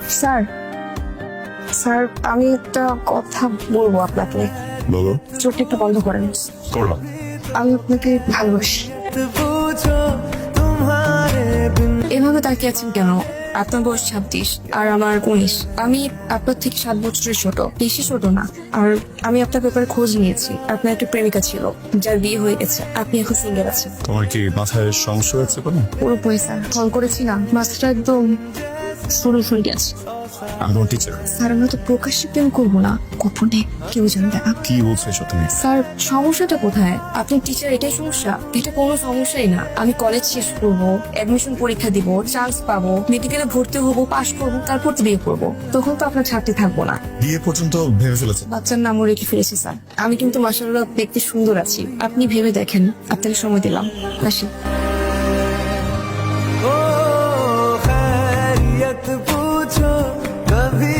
Sir sir আমি একটা কথা বলবো আপনাকে। বলো। চোখটা একটু বন্ধ করেন। করলাম। আমি আপনাকে ভালোবাসি। এভাবে তাকিয়ে আছেন কেন? আপনার বয়স 26 আর আমার 19। আমি আপনার থেকে 7 বছরের ছোট, বেশি ছোট না। আর আমি আপনার ব্যাপারে খোঁজ নিয়েছি। আপনার একটা প্রেমিকা ছিল, যার বিয়ে হয়ে গেছে। আপনি এখন সিঙ্গেল আছেন। তোমার কি মাথায় সমস্যা হয়েছে কোনো? পুরোপুরি স্যার, ফোন করেছিলাম, মাথাটা একদম ফুল গেছে। আমি তোমার টিচার। স্যার আমরা তো প্রকাশ্যে প্রেম করবো না, গোপনে কেউ জানবে না। কি বলছো এসব তুমি? স্যার সমস্যাটা কোথায়? আপনি টিচার, এটাই সমস্যা? এটা কোনো সমস্যাই না। আমি কলেজ শেষ করবো, অ্যাডমিশন পরীক্ষা দিব, চান্স পাবো, মেডিকেলে ভর্তি হবো, পাশ করবো, তারপর তো বিয়ে করবো। তখন তো আপনার ছাড়তে থাকবো না। বিয়ে পর্যন্ত ভেবে ফেলেছে? বাচ্চার নামও রেখে ফেলেছি স্যার। আমি কিন্তু মাশাআল্লাহ দেখতে সুন্দর আছি, আপনি ভেবে দেখেন। আপনাকে সময় দিলাম, আসি। खैरियत पूछो कभी